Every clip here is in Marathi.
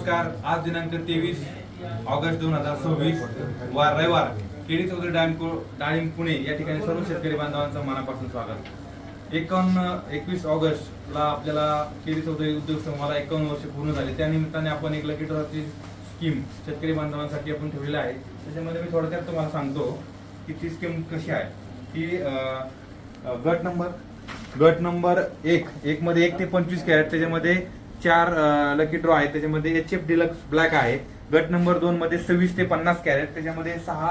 नमस्कार. आज दिनांक 23 ऑगस्ट 2026 वार रविवार केडी चौधरी डाळिंब पुणे या ठिकाणी सर्व शेतकरी बांधवांचं मनापासून स्वागत. 21 ऑगस्टला आपल्याला केडी चौधरी उद्योग समूहाला 51 वर्ष पूर्ण झाले. त्या निमित्ताने आपण एक लकी ड्रॉची स्कीम शेतकरी बांधवांसाठी आपण ठेवलेली आहे. त्याच्यामध्ये मी थोडक्यात तुम्हाला सांगतो की ती स्कीम कशी आहे. की गट नंबर 1 मध्ये 1 ते 25 कॅरेट त्याच्यामध्ये 4 लकी ड्रॉ आहे. त्याच्यामध्ये HF डिलक्स ब्लॅक आहे. गट नंबर 2 मध्ये 26 ते 50 कॅरेट त्याच्यामध्ये 6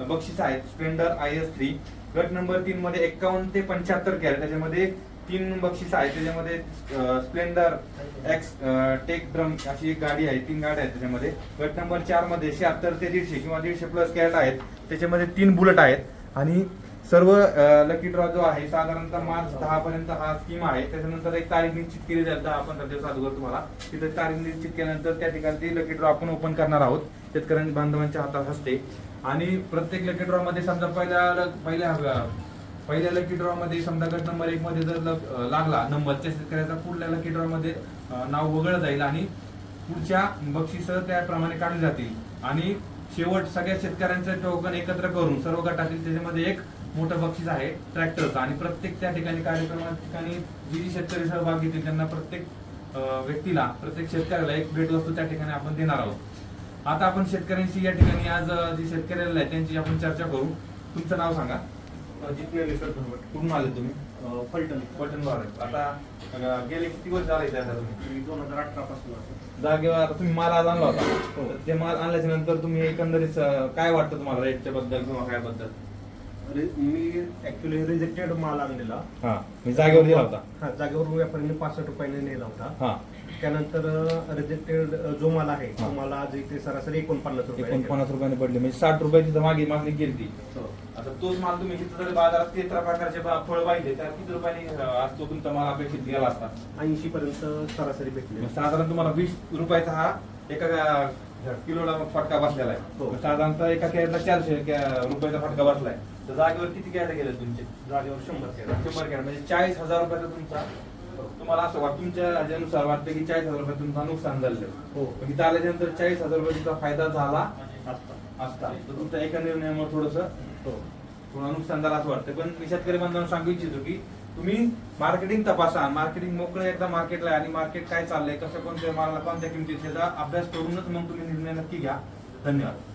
बक्षीस आहेत. Splendor IS3. गट नंबर 3 मध्ये 51 ते 75 कॅरेट त्याच्यामध्ये 3 बक्षीस आहेत. त्याच्यामध्ये स्प्लेंडर X टेक ड्रम अशी एक गाडी आहे. 3 गाड्या आहेत त्याच्यामध्ये. गट नंबर 4 मध्ये 76 ते 150 किंवा 150 प्लस कॅरेट आहेत. त्याच्यामध्ये 3 बुलेट आहेत आणि सर्व लकी ड्रॉ जो आहे साधारणतः मार्च 10 पर्यंत हा स्कीम आहे. त्याच्यानंतर एक तारीख निश्चित केली जाईल 10-15 दिवस अगोदर तुम्हाला. तिथे तारीख निश्चित केल्यानंतर त्या ठिकाणी ती लकी ड्रॉ आपण ओपन करणार आहोत शेतकऱ्यांच्या बांधवांच्या हातात असते. आणि प्रत्येक लकी ड्रॉ मध्ये समजा पहिल्या लकी ड्रॉ मध्ये समजा गट नंबर 1 मध्ये जर लागला नंबर त्या शेतकऱ्याचा पुढल्या लकी ड्रॉ मध्ये नाव वगळलं जाईल आणि पुढच्या बक्षीस त्याप्रमाणे काढली जातील. आणि शेवट सगळ्या शेतकऱ्यांचे टोकन एकत्र करून सर्व गटातील त्याच्यामध्ये एक मोठं बक्षीस आहे ट्रॅक्टरचं. आणि प्रत्येक त्या ठिकाणी कार्यक्रमाच्या ठिकाणी जी शेतकरी सहभाग घेतील त्यांना प्रत्येक व्यक्तीला प्रत्येक शेतकऱ्याला एक भेटवस्तू त्या ठिकाणी आपण देणार आहोत. आता आपण शेतकऱ्यांशी या ठिकाणी आज जी शेतकऱ्याला आहे त्यांची आपण चर्चा करू. तुमचं नाव सांगा. कुठून आले तुम्ही? फलटण. आता गेले किती वर्ष आले आता तुम्ही? 2018 पासून जागेवर आता तुम्ही माल आज आणला होता. ते माल आणल्याच्या नंतर तुम्ही एकंदरीत काय वाटतं तुम्हाला रेटच्या बद्दल किंवा काय बद्दल? मी ऍक्च्युली रिजेक्टेड माल आणलेला. मी जागेवर दिला होता. जागेवर व्यापाऱ्यांनी 65 रुपयाने नेला होता. त्यानंतर रिजेक्टेड जो माल आहे तो मला आज इथे सरासरी 49 रुपयाने पडले. म्हणजे 60 रुपये तिथं मागणी केली ती. आता तोच माल तुम्ही तिथं जर बाजारात 13 प्रकारचे फळ पाहिजे तर किती रुपयाने आज तो तुमचा माल अपेक्षित गेला असता? 80 पर्यंत सरासरी भेटली. साधारण तुम्हाला 20 रुपयाचा हा एका किलोला फटका बसलेला आहे. साधारणतः एका कॅरेटला 400 रुपयाचा फटका बसलाय. तर जागेवर किती कॅरेट गेले तुमचे? जागेवर 100 कॅरेट म्हणजे 40,000 रुपयाचा तुमचा. तुम्हाला असं वाटतं तुमच्या ह्याच्यानुसार वाटतं की 40,000 रुपये तुमचा नुकसान झालं. इथं आल्याच्यानंतर 40,000 रुपयाचा फायदा झाला असता तर तुमच्या एका निर्णयामुळे थोडं नुकसान झालं असं वाटतं. पण मी शेतकरी बांधवांना सांगू इच्छितो की तुम्ही मार्केटिंग तपासा. मार्केटिंग मोकळे एकदा मार्केटला आणि मार्केट काय चाललंय कसं कोणत्या मालाला कोणत्या किमतीत त्याचा अभ्यास करूनच मग तुम्ही निर्णय नक्की घ्या. धन्यवाद.